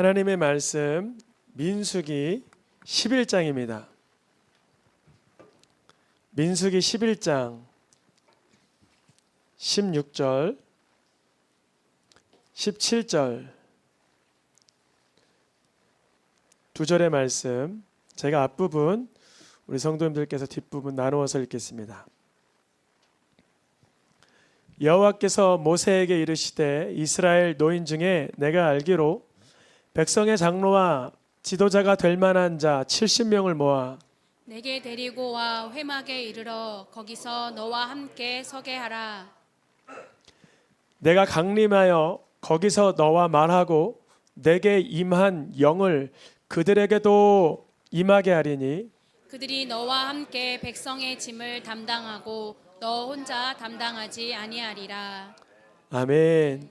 하나님의 말씀 민수기 11장입니다. 민수기 11장 16절 17절 두 절의 말씀, 제가 앞부분, 우리 성도님들께서 뒷부분 나누어서 읽겠습니다. 여호와께서 모세에게 이르시되 이스라엘 노인 중에 내가 알기로 백성의 장로와 지도자가 될 만한 자 70명을 모아 내게 데리고 와 회막에 이르러 거기서 너와 함께 서게 하라. 내가 강림하여 거기서 너와 말하고 내게 임한 영을 그들에게도 임하게 하리니 그들이 너와 함께 백성의 짐을 담당하고 너 혼자 담당하지 아니하리라. 아멘.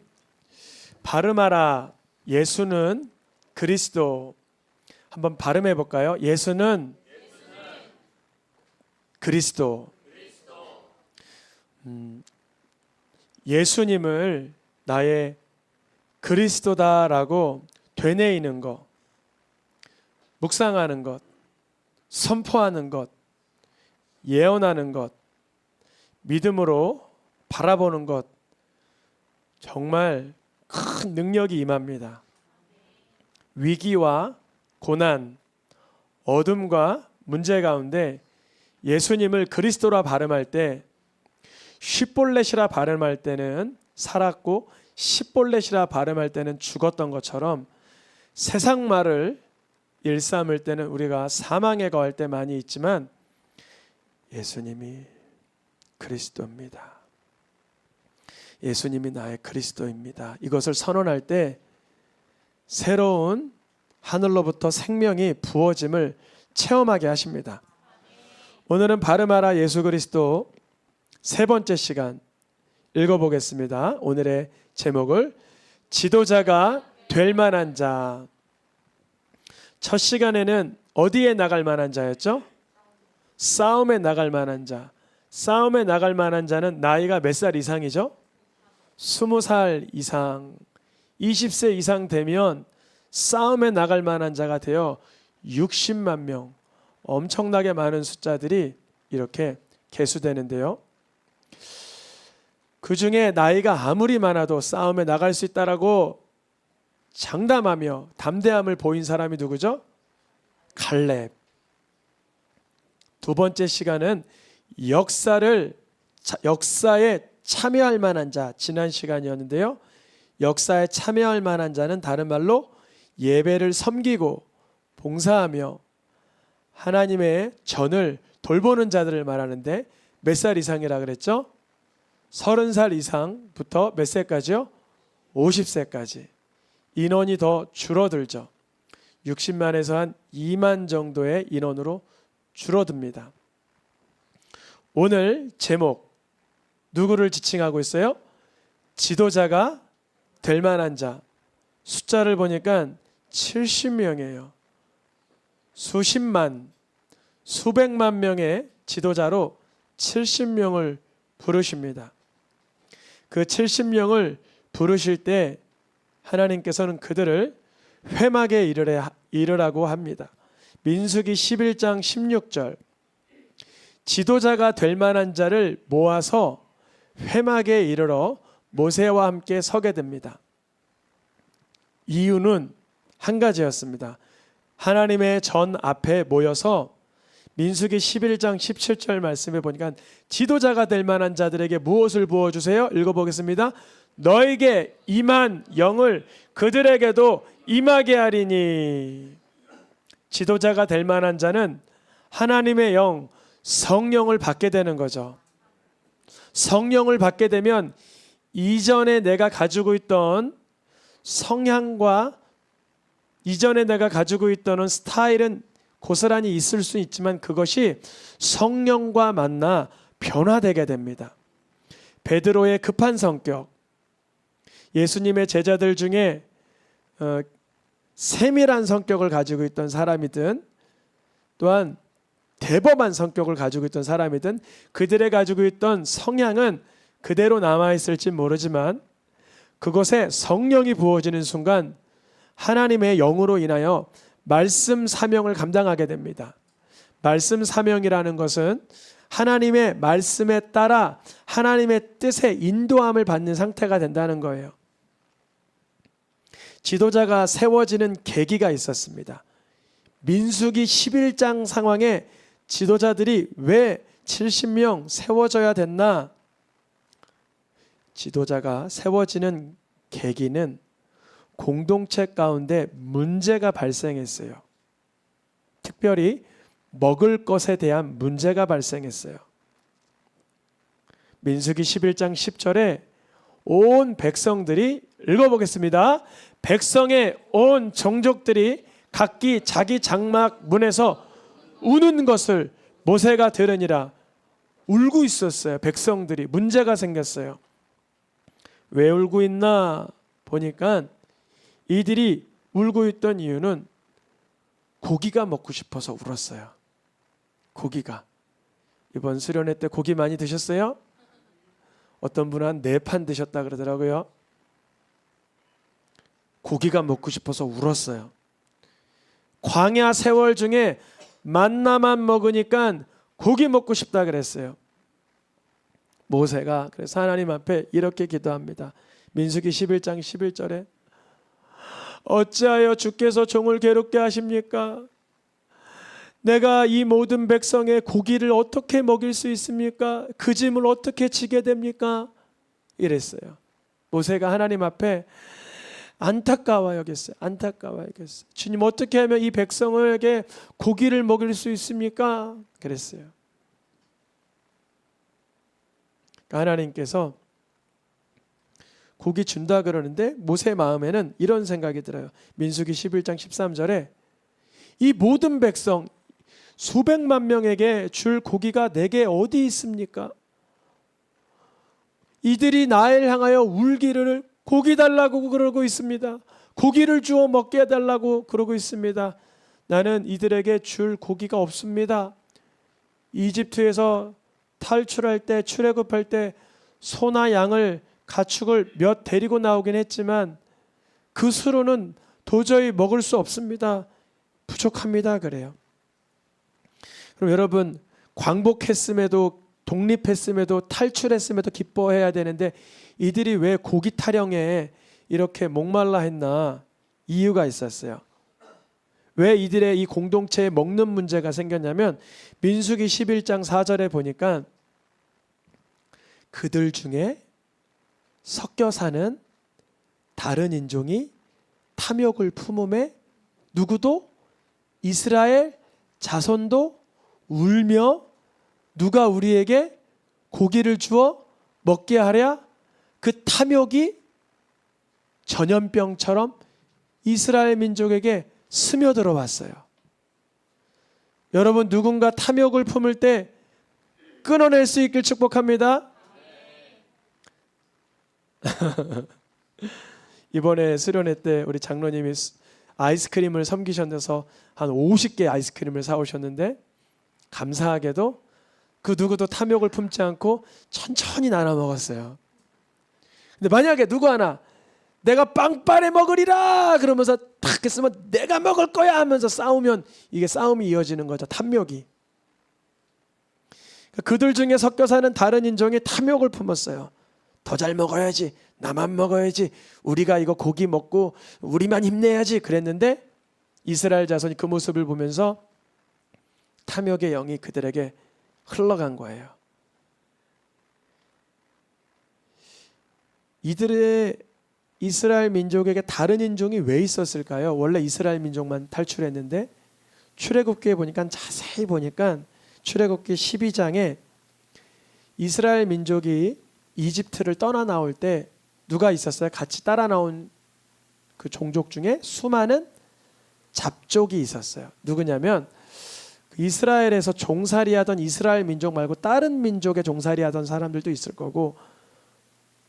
발음하라. 예수는 그리스도. 한번 발음해 볼까요? 예수는 그리스도. 예수님을 나의 그리스도다라고 되뇌이는 것, 묵상하는 것, 선포하는 것, 예언하는 것, 믿음으로 바라보는 것, 정말 큰 능력이 임합니다. 위기와 고난, 어둠과 문제 가운데 예수님을 그리스도라 발음할 때, 쉿볼렛이라 발음할 때는 살았고 십볼렛이라 발음할 때는 죽었던 것처럼 세상 말을 일삼을 때는 우리가 사망에 거할 때 많이 있지만 예수님이 그리스도입니다. 예수님이 나의 그리스도입니다. 이것을 선언할 때 새로운 하늘로부터 생명이 부어짐을 체험하게 하십니다. 오늘은 발음하라 예수 그리스도 세 번째 시간 읽어보겠습니다. 오늘의 제목을 지도자가 될 만한 자. 첫 시간에는 어디에 나갈 만한 자였죠? 싸움에 나갈 만한 자. 싸움에 나갈 만한 자는 나이가 몇 살 이상이죠? 20살 이상, 20세 이상 되면 싸움에 나갈 만한 자가 되어 60만 명, 엄청나게 많은 숫자들이 이렇게 계수되는데요. 그 중에 나이가 아무리 많아도 싸움에 나갈 수 있다라고 장담하며 담대함을 보인 사람이 누구죠? 갈렙. 두 번째 시간은 역사에 참여할 만한 자, 지난 시간이었는데요. 역사에 참여할 만한 자는 다른 말로 예배를 섬기고 봉사하며 하나님의 전을 돌보는 자들을 말하는데 몇 살 이상이라 그랬죠? 30살 이상부터 몇 세까지요? 50세까지. 인원이 더 줄어들죠. 60만에서 한 2만 정도의 인원으로 줄어듭니다. 오늘 제목 누구를 지칭하고 있어요? 지도자가 될 만한 자. 숫자를 보니까 70명이에요. 수십만, 수백만 명의 지도자로 70명을 부르십니다. 그 70명을 부르실 때 하나님께서는 그들을 회막에 이르라고 합니다. 민수기 11장 16절 지도자가 될 만한 자를 모아서 회막에 이르러 모세와 함께 서게 됩니다. 이유는 한 가지였습니다. 하나님의 전 앞에 모여서 민수기 11장 17절 말씀에 보니까 지도자가 될 만한 자들에게 무엇을 부어주세요? 읽어보겠습니다. 너에게 임한 영을 그들에게도 임하게 하리니. 지도자가 될 만한 자는 하나님의 영, 성령을 받게 되는 거죠. 성령을 받게 되면 이전에 내가 가지고 있던 성향과 이전에 내가 가지고 있던 스타일은 고스란히 있을 수 있지만 그것이 성령과 만나 변화되게 됩니다. 베드로의 급한 성격, 예수님의 제자들 중에 세밀한 성격을 가지고 있던 사람이든 또한 대범한 성격을 가지고 있던 사람이든 그들의 가지고 있던 성향은 그대로 남아있을지 모르지만 그것에 성령이 부어지는 순간 하나님의 영으로 인하여 말씀 사명을 감당하게 됩니다. 말씀 사명이라는 것은 하나님의 말씀에 따라 하나님의 뜻에 인도함을 받는 상태가 된다는 거예요. 지도자가 세워지는 계기가 있었습니다. 민수기 11장 상황에 지도자들이 왜 70명 세워져야 됐나? 지도자가 세워지는 계기는 공동체 가운데 문제가 발생했어요. 특별히 먹을 것에 대한 문제가 발생했어요. 민수기 11장 10절에 온 백성들이 읽어보겠습니다. 백성의 온 종족들이 각기 자기 장막 문에서 우는 것을 모세가 들으니라. 울고 있었어요. 백성들이 문제가 생겼어요. 왜 울고 있나 보니까 이들이 울고 있던 이유는 고기가 먹고 싶어서 울었어요. 고기가. 이번 수련회 때 고기 많이 드셨어요? 어떤 분은 한 4판 드셨다 그러더라고요. 고기가 먹고 싶어서 울었어요. 광야 세월 중에 만나만 먹으니까 고기 먹고 싶다 그랬어요. 모세가 그래서 하나님 앞에 이렇게 기도합니다. 민수기 11장 11절에 어찌하여 주께서 종을 괴롭게 하십니까? 내가 이 모든 백성의 고기를 어떻게 먹일 수 있습니까? 그 짐을 어떻게 지게 됩니까? 이랬어요. 모세가 하나님 앞에 안타까워 여겼어요. 안타까워 여겼어요. 주님 어떻게 하면 이 백성에게 고기를 먹일 수 있습니까? 그랬어요. 하나님께서 고기 준다 그러는데 모세 마음에는 이런 생각이 들어요. 민수기 11장 13절에 이 모든 백성 수백만 명에게 줄 고기가 내게 어디 있습니까? 이들이 나를 향하여 울기를 고기 달라고 그러고 있습니다. 고기를 주어 먹게 해달라고 그러고 있습니다. 나는 이들에게 줄 고기가 없습니다. 이집트에서 탈출할 때 출애굽할 때 소나 양을 가축을 몇 데리고 나오긴 했지만 그 수로는 도저히 먹을 수 없습니다. 부족합니다. 그래요. 그럼 여러분 광복했음에도 독립했음에도 탈출했음에도 기뻐해야 되는데 이들이 왜 고기 타령에 이렇게 목말라 했나? 이유가 있었어요. 왜 이들의 이 공동체에 먹는 문제가 생겼냐면 민수기 11장 4절에 보니까 그들 중에 섞여 사는 다른 인종이 탐욕을 품음에 누구도 이스라엘 자손도 울며 누가 우리에게 고기를 주어 먹게 하랴? 그 탐욕이 전염병처럼 이스라엘 민족에게 스며들어 왔어요. 여러분 누군가 탐욕을 품을 때 끊어낼 수 있길 축복합니다. 이번에 수련회 때 우리 장로님이 아이스크림을 섬기셔서 한 50개 아이스크림을 사오셨는데 감사하게도 그 누구도 탐욕을 품지 않고 천천히 나눠 먹었어요. 근데 만약에 누구 하나 내가 빵빠레 먹으리라 그러면서 탁 했으면 내가 먹을 거야 하면서 싸우면 이게 싸움이 이어지는 거죠. 탐욕이. 그들 중에 섞여 사는 다른 인종이 탐욕을 품었어요. 더 잘 먹어야지. 나만 먹어야지. 우리가 이거 고기 먹고 우리만 힘내야지. 그랬는데 이스라엘 자손이 그 모습을 보면서 탐욕의 영이 그들에게 흘러간 거예요. 이들의 이스라엘 민족에게 다른 인종이 왜 있었을까요? 원래 이스라엘 민족만 탈출했는데 출애굽기에 보니까 자세히 보니까 출애굽기 12장에 이스라엘 민족이 이집트를 떠나 나올 때 누가 있었어요? 같이 따라 나온 그 종족 중에 수많은 잡족이 있었어요. 누구냐면 이스라엘에서 종살이하던 이스라엘 민족 말고 다른 민족에 종살이하던 사람들도 있을 거고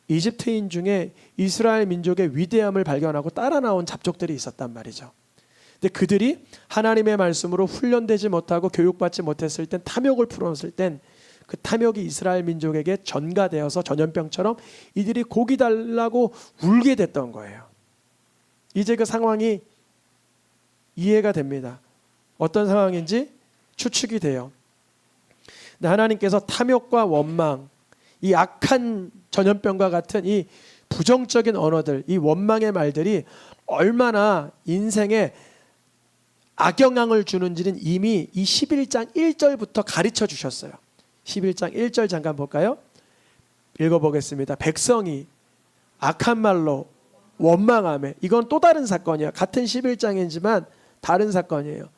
이집트인 중에 이스라엘 민족의 위대함을 발견하고 따라 나온 잡족들이 있었단 말이죠. 근데 그들이 하나님의 말씀으로 훈련되지 못하고 교육받지 못했을 땐 탐욕을 풀었을 땐 그 탐욕이 이스라엘 민족에게 전가되어서 전염병처럼 이들이 고기 달라고 울게 됐던 거예요. 이제 그 상황이 이해가 됩니다. 어떤 상황인지 추측이 돼요. 근데 하나님께서 탐욕과 원망, 이 악한 전염병과 같은 이 부정적인 언어들, 이 원망의 말들이 얼마나 인생에 악영향을 주는지는 이미 이 11장 1절부터 가르쳐 주셨어요. 11장 1절 잠깐 볼까요? 읽어보겠습니다. 백성이 악한 말로 원망하며, 이건 또 다른 사건이에요. 같은 11장이지만 다른 사건이에요.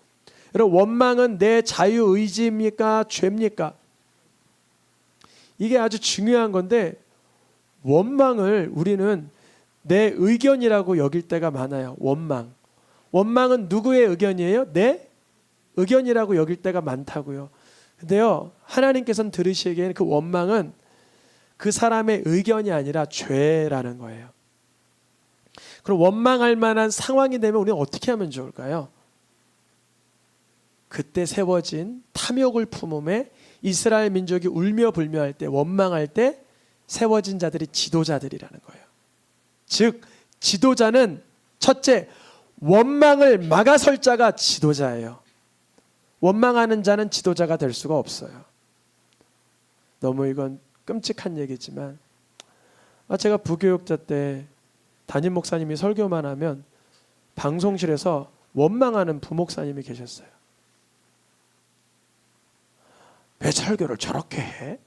여러분, 원망은 내 자유의지입니까? 죄입니까? 이게 아주 중요한 건데, 원망을 우리는 내 의견이라고 여길 때가 많아요. 원망은 누구의 의견이에요? 내 의견이라고 여길 때가 많다고요. 근데요, 하나님께서는 들으시기에는 그 원망은 그 사람의 의견이 아니라 죄라는 거예요. 그럼 원망할 만한 상황이 되면 우리는 어떻게 하면 좋을까요? 그때 세워진 탐욕을 품음에 이스라엘 민족이 울며 불며할 때, 원망할 때 세워진 자들이 지도자들이라는 거예요. 즉 지도자는 첫째, 원망을 막아설 자가 지도자예요. 원망하는 자는 지도자가 될 수가 없어요. 너무 이건 끔찍한 얘기지만, 제가 부교육자 때 담임 목사님이 설교만 하면 방송실에서 원망하는 부목사님이 계셨어요. 왜 설교를 저렇게 해?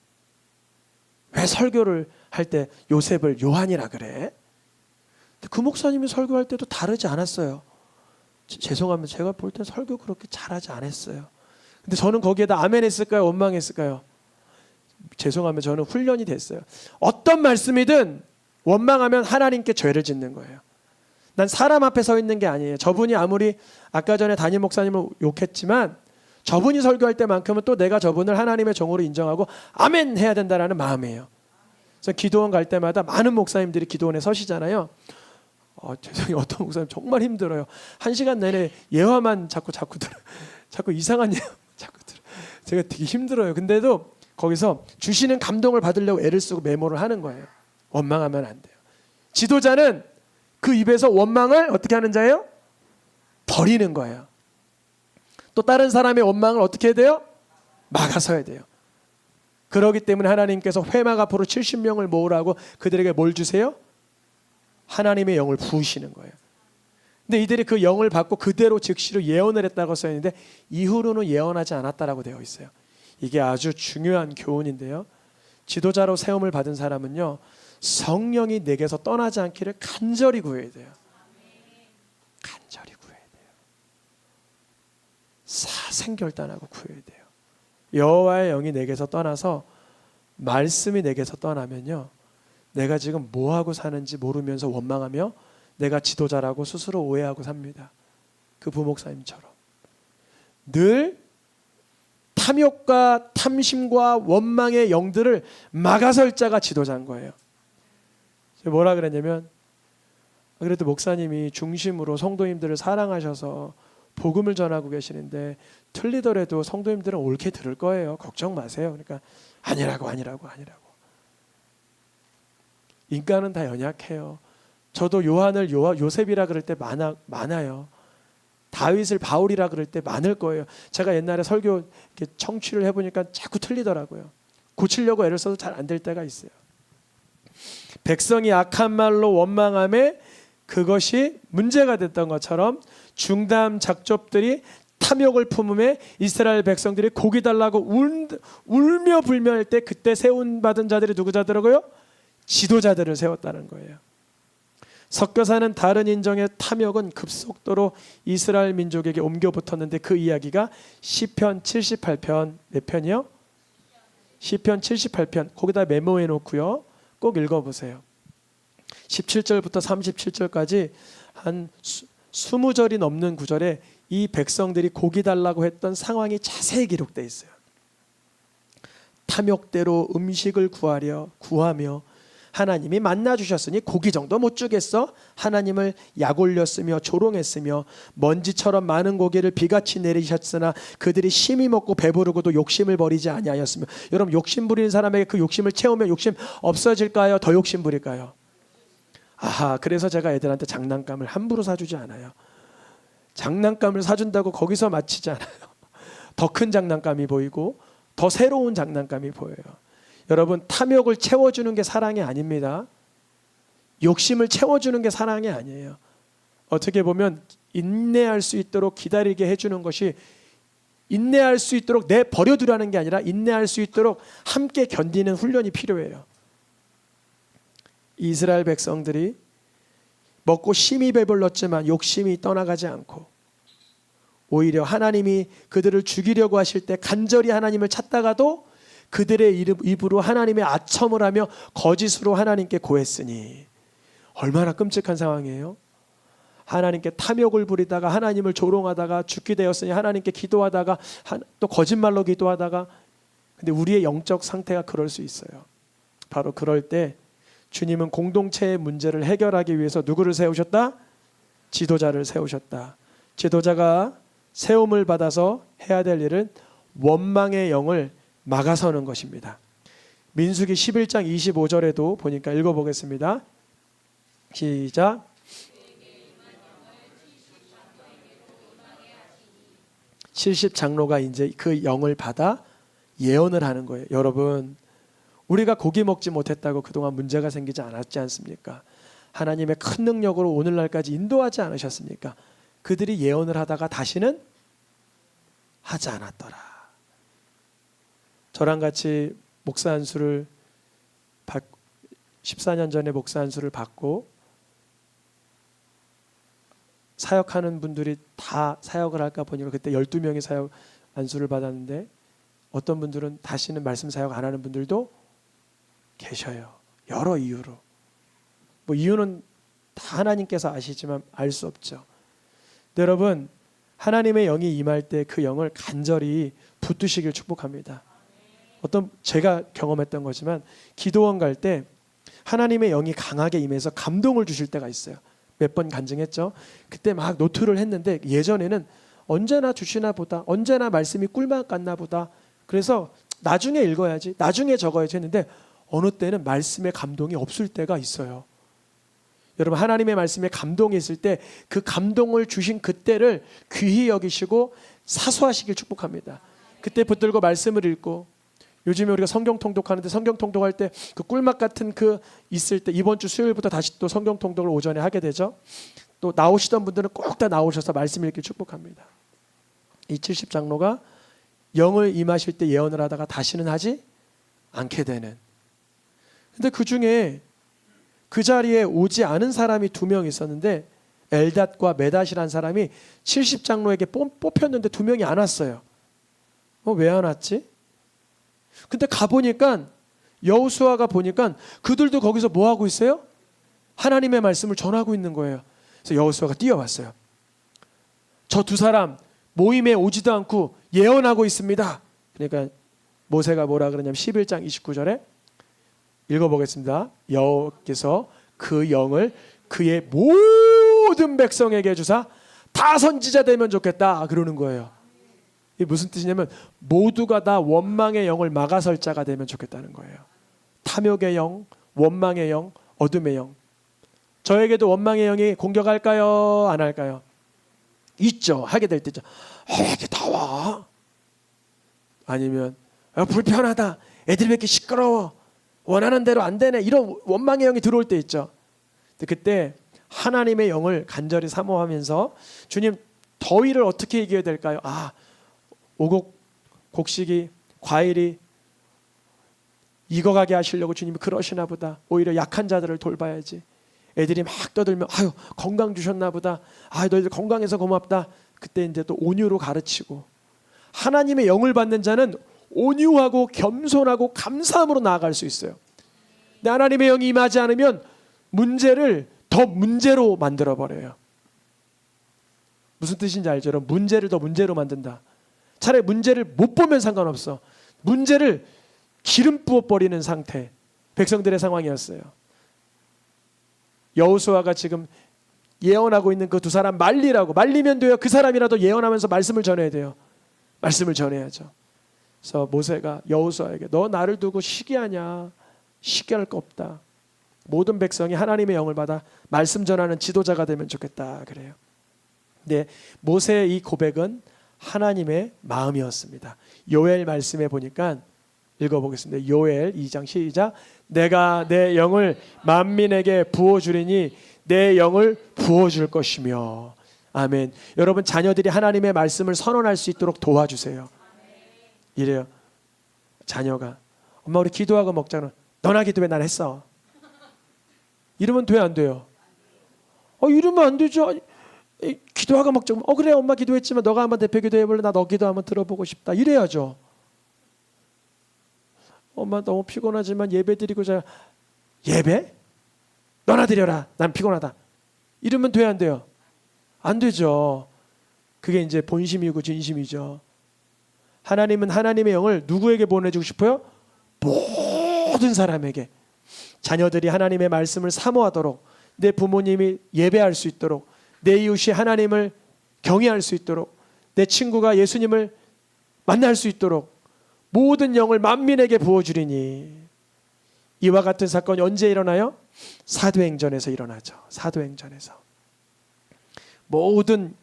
왜 설교를 할 때 요셉을 요한이라 그래? 그 목사님이 설교할 때도 다르지 않았어요. 죄송합니다. 제가 볼 땐 설교 그렇게 잘하지 않았어요. 근데 저는 거기에다 아멘 했을까요? 원망했을까요? 죄송합니다. 저는 훈련이 됐어요. 어떤 말씀이든 원망하면 하나님께 죄를 짓는 거예요. 난 사람 앞에 서 있는 게 아니에요. 저분이 아무리 아까 전에 담임 목사님을 욕했지만 저분이 설교할 때만큼은 또 내가 저분을 하나님의 종으로 인정하고 아멘 해야 된다는 마음이에요. 그래서 기도원 갈 때마다 많은 목사님들이 기도원에 서시잖아요. 죄송해요. 어떤 목사님 정말 힘들어요. 1시간 내내 예화만 자꾸 들어. 자꾸 이상한 예화 자꾸 들어. 제가 되게 힘들어요. 근데도 거기서 주시는 감동을 받으려고 애를 쓰고 메모를 하는 거예요. 원망하면 안 돼요. 지도자는 그 입에서 원망을 어떻게 하는 자예요? 버리는 거예요. 또 다른 사람의 원망을 어떻게 해야 돼요? 막아서야 돼요. 그렇기 때문에 하나님께서 회막 앞으로 70명을 모으라고 그들에게 뭘 주세요? 하나님의 영을 부으시는 거예요. 근데 이들이 그 영을 받고 그대로 즉시로 예언을 했다고 써 있는데 이후로는 예언하지 않았다라고 되어 있어요. 이게 아주 중요한 교훈인데요. 지도자로 세움을 받은 사람은요, 성령이 내게서 떠나지 않기를 간절히 구해야 돼요. 간절히 구해야 돼요. 사생결단하고 구해야 돼요. 여호와의 영이 내게서 떠나서 말씀이 내게서 떠나면요, 내가 지금 뭐하고 사는지 모르면서 원망하며 내가 지도자라고 스스로 오해하고 삽니다. 그 부목사님처럼. 늘 탐욕과 탐심과 원망의 영들을 막아설 자가 지도자인 거예요. 뭐라 그랬냐면, 그래도 목사님이 중심으로 성도님들을 사랑하셔서 복음을 전하고 계시는데 틀리더라도 성도님들은 옳게 들을 거예요. 걱정 마세요. 그러니까 아니라고. 인간은 다 연약해요. 저도 요한을 요셉이라 그럴 때 많아요. 다윗을 바울이라 그럴 때 많을 거예요. 제가 옛날에 설교 이렇게 청취를 해보니까 자꾸 틀리더라고요. 고치려고 애를 써도 잘 안 될 때가 있어요. 백성이 악한 말로 원망함에 그것이 문제가 됐던 것처럼 중담 작족들이 탐욕을 품음에 이스라엘 백성들이 고기 달라고 울며 불며할 때 그때 세운받은 자들이 누구자더라고요? 지도자들을 세웠다는 거예요. 섞여 사는 다른 인종의 탐욕은 급속도로 이스라엘 민족에게 옮겨 붙었는데 그 이야기가 시편 78편 몇 편이요? 시편 78편 거기다 메모해 놓고요. 꼭 읽어보세요. 17절부터 37절까지 한 20절이 넘는 구절에 이 백성들이 고기 달라고 했던 상황이 자세히 기록되어 있어요. 탐욕대로 음식을 구하며 하나님이 만나 주셨으니 고기 정도 못 주겠어? 하나님을 약올렸으며 조롱했으며 먼지처럼 많은 고기를 비같이 내리셨으나 그들이 심히 먹고 배부르고도 욕심을 버리지 아니하였으며. 여러분, 욕심 부리는 사람에게 그 욕심을 채우면 욕심 없어질까요? 더 욕심 부릴까요? 그래서 제가 애들한테 장난감을 함부로 사주지 않아요. 장난감을 사준다고 거기서 마치지 않아요. 더 큰 장난감이 보이고 더 새로운 장난감이 보여요. 여러분, 탐욕을 채워주는 게 사랑이 아닙니다. 욕심을 채워주는 게 사랑이 아니에요. 어떻게 보면 인내할 수 있도록 기다리게 해주는 것이, 인내할 수 있도록 내버려두라는 게 아니라 인내할 수 있도록 함께 견디는 훈련이 필요해요. 이스라엘 백성들이 먹고 심히 배불렀지만 욕심이 떠나가지 않고, 오히려 하나님이 그들을 죽이려고 하실 때 간절히 하나님을 찾다가도 그들의 입으로 하나님의 아첨을 하며 거짓으로 하나님께 고했으니, 얼마나 끔찍한 상황이에요. 하나님께 탐욕을 부리다가 하나님을 조롱하다가 죽게 되었으니 하나님께 기도하다가 또 거짓말로 기도하다가. 근데 우리의 영적 상태가 그럴 수 있어요. 바로 그럴 때 주님은 공동체의 문제를 해결하기 위해서 누구를 세우셨다? 지도자를 세우셨다. 지도자가 세움을 받아서 해야 될 일은 원망의 영을 막아서는 것입니다. 민수기 11장 25절에도 보니까 읽어보겠습니다. 시작. 70장로가 이제 그 영을 받아 예언을 하는 거예요. 여러분, 우리가 고기 먹지 못했다고 그동안 문제가 생기지 않았지 않습니까? 하나님의 큰 능력으로 오늘날까지 인도하지 않으셨습니까? 그들이 예언을 하다가 다시는 하지 않았더라. 저랑 같이 목사 안수를 14년 전에 목사 안수를 받고 사역하는 분들이 다 사역을 할까 보니까 그때 12명이 사역 안수를 받았는데, 어떤 분들은 다시는 말씀 사역 안 하는 분들도 계셔요. 여러 이유로. 뭐 이유는 다 하나님께서 아시지만 알 수 없죠. 여러분, 하나님의 영이 임할 때 그 영을 간절히 붙드시길 축복합니다. 제가 경험했던 거지만 기도원 갈 때 하나님의 영이 강하게 임해서 감동을 주실 때가 있어요. 몇 번 간증했죠. 그때 막 노트를 했는데, 예전에는 언제나 주시나 보다, 언제나 말씀이 꿀맛 같나 보다, 그래서 나중에 읽어야지, 나중에 적어야지 했는데, 어느 때는 말씀의 감동이 없을 때가 있어요. 여러분, 하나님의 말씀에 감동이 있을 때 그 감동을 주신 그때를 귀히 여기시고 사수하시길 축복합니다. 그때 붙들고 말씀을 읽고, 요즘에 우리가 성경 통독하는데 성경 통독할 때 그 꿀맛 같은 그 있을 때, 이번 주 수요일부터 다시 또 성경 통독을 오전에 하게 되죠. 또 나오시던 분들은 꼭 다 나오셔서 말씀 읽길 축복합니다. 이 70장로가 영을 임하실 때 예언을 하다가 다시는 하지 않게 되는. 근데 그 중에 그 자리에 오지 않은 사람이 2명 있었는데, 엘닷과 메닷이라는 사람이 70장로에게 뽑혔는데 2명이 안 왔어요. 왜 안 왔지? 근데 가보니까, 여호수아가 보니까 그들도 거기서 뭐 하고 있어요? 하나님의 말씀을 전하고 있는 거예요. 그래서 여호수아가 뛰어왔어요. 저 2 사람 모임에 오지도 않고 예언하고 있습니다. 그러니까 모세가 뭐라 그러냐면 11장 29절에 읽어보겠습니다. 여호와께서 그 영을 그의 모든 백성에게 주사 다 선지자 되면 좋겠다 그러는 거예요. 이게 무슨 뜻이냐면, 모두가 다 원망의 영을 막아설 자가 되면 좋겠다는 거예요. 탐욕의 영, 원망의 영, 어둠의 영. 저에게도 원망의 영이 공격할까요? 안 할까요? 있죠. 하게 될 때 있죠. 왜 이렇게 나와? 아니면 불편하다. 애들이 왜 이렇게 시끄러워? 원하는 대로 안 되네. 이런 원망의 영이 들어올 때 있죠. 그때 하나님의 영을 간절히 사모하면서, 주님, 더위를 어떻게 이겨야 될까요? 오곡, 곡식이, 과일이 익어가게 하시려고 주님이 그러시나 보다. 오히려 약한 자들을 돌봐야지. 애들이 막 떠들면 건강 주셨나 보다. 너희들 건강해서 고맙다. 그때 이제 또 온유로 가르치고. 하나님의 영을 받는 자는 온유하고 겸손하고 감사함으로 나아갈 수 있어요. 근데 하나님의 영이 임하지 않으면 문제를 더 문제로 만들어버려요. 무슨 뜻인지 알죠? 여러분, 문제를 더 문제로 만든다. 차라리 문제를 못 보면 상관없어. 문제를 기름 부어버리는 상태, 백성들의 상황이었어요. 여호수아가 지금 예언하고 있는 그 2 사람 말리면 돼요. 그 사람이라도 예언하면서 말씀을 전해야 돼요. 말씀을 전해야죠. 그래서 모세가 여호수아에게, 너 나를 두고 시기하냐? 시기할 거 없다. 모든 백성이 하나님의 영을 받아 말씀 전하는 지도자가 되면 좋겠다 그래요. 네, 모세의 이 고백은 하나님의 마음이었습니다. 요엘 말씀에 보니까 읽어보겠습니다. 요엘 2장 시작. 내가 내 영을 만민에게 부어주리니 내 영을 부어줄 것이며. 아멘. 여러분 자녀들이 하나님의 말씀을 선언할 수 있도록 도와주세요. 이래요. 자녀가 엄마 우리 기도하고 먹자는 너나 기도해 난 했어. 이러면 돼 안 돼요? 이러면 안 되죠. 기도하고 먹자. 그래 엄마 기도했지만 너가 한번 대표 기도해볼래? 나 너 기도 한번 들어보고 싶다. 이래야죠. 엄마 너무 피곤하지만 예배 드리고자. 예배? 너나 드려라. 난 피곤하다. 이러면 돼 안 돼요? 안 되죠. 그게 이제 본심이고 진심이죠. 하나님은 하나님의 영을 누구에게 보내주고 싶어요? 모든 사람에게. 자녀들이 하나님의 말씀을 사모하도록, 내 부모님이 예배할 수 있도록, 내 이웃이 하나님을 경외할 수 있도록, 내 친구가 예수님을 만날 수 있도록 모든 영을 만민에게 부어주리니. 이와 같은 사건이 언제 일어나요? 사도행전에서 일어나죠. 사도행전에서 모든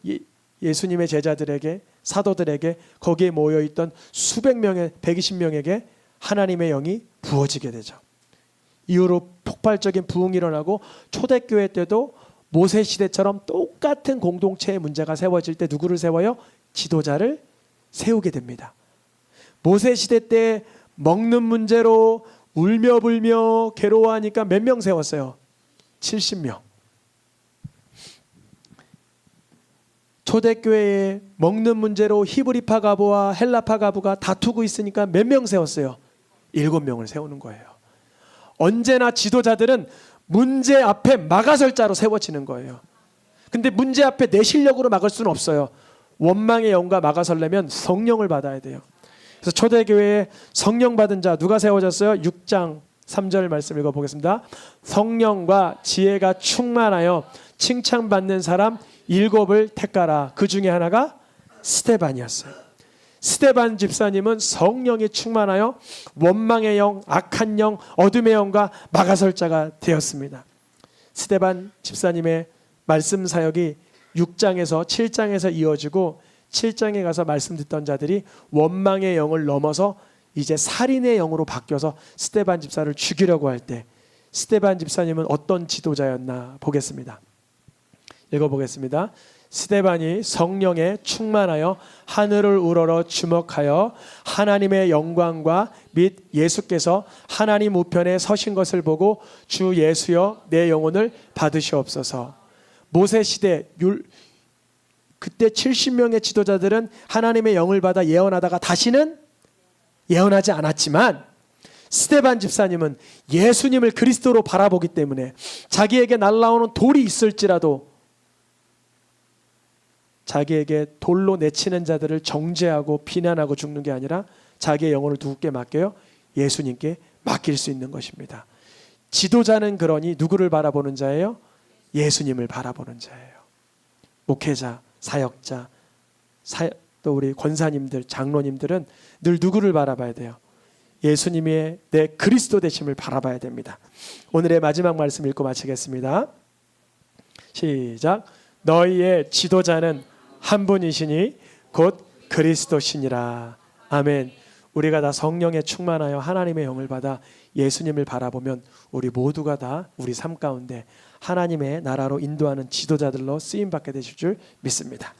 예수님의 제자들에게, 사도들에게, 거기에 모여있던 수백 명의 120명에게 하나님의 영이 부어지게 되죠. 이후로 폭발적인 부흥이 일어나고 초대교회 때도 모세 시대처럼 똑같은 공동체의 문제가 세워질 때 누구를 세워요? 지도자를 세우게 됩니다. 모세 시대 때 먹는 문제로 울며 불며 괴로워하니까 몇 명 세웠어요? 70명. 초대교회에 먹는 문제로 히브리파 가부와 헬라파 가부가 다투고 있으니까 몇 명 세웠어요? 7명을 세우는 거예요. 언제나 지도자들은 문제 앞에 막아설 자로 세워지는 거예요. 근데 문제 앞에 내 실력으로 막을 수는 없어요. 원망의 영과 막아설려면 성령을 받아야 돼요. 그래서 초대교회에 성령 받은 자 누가 세워졌어요? 6장 3절 말씀 읽어보겠습니다. 성령과 지혜가 충만하여 칭찬받는 사람 7을 택하라. 그 중에 하나가 스데반이었어요. 스데반 집사님은 성령이 충만하여 원망의 영, 악한 영, 어둠의 영과 막아설자가 되었습니다. 스데반 집사님의 말씀 사역이 6장에서 7장에서 이어지고 7장에 가서 말씀 듣던 자들이 원망의 영을 넘어서 이제 살인의 영으로 바뀌어서 스데반 집사를 죽이려고 할 때 스데반 집사님은 어떤 지도자였나 보겠습니다. 읽어보겠습니다. 스데반이 성령에 충만하여 하늘을 우러러 주목하여 하나님의 영광과 및 예수께서 하나님 우편에 서신 것을 보고 주 예수여 내 영혼을 받으시옵소서. 모세 시대 그때 70명의 지도자들은 하나님의 영을 받아 예언하다가 다시는 예언하지 않았지만 스데반 집사님은 예수님을 그리스도로 바라보기 때문에 자기에게 날라오는 돌이 있을지라도 자기에게 돌로 내치는 자들을 정죄하고 비난하고 죽는 게 아니라 자기의 영혼을 누구께 맡겨요? 예수님께 맡길 수 있는 것입니다. 지도자는 그러니 누구를 바라보는 자예요? 예수님을 바라보는 자예요. 목회자, 사역자, 또 우리 권사님들, 장로님들은 늘 누구를 바라봐야 돼요? 예수님의 내 그리스도 되심을 바라봐야 됩니다. 오늘의 마지막 말씀 읽고 마치겠습니다. 시작. 너희의 지도자는 한 분이시니 곧 그리스도시니라. 아멘. 우리가 다 성령에 충만하여 하나님의 영을 받아 예수님을 바라보면 우리 모두가 다 우리 삶 가운데 하나님의 나라로 인도하는 지도자들로 쓰임받게 되실 줄 믿습니다.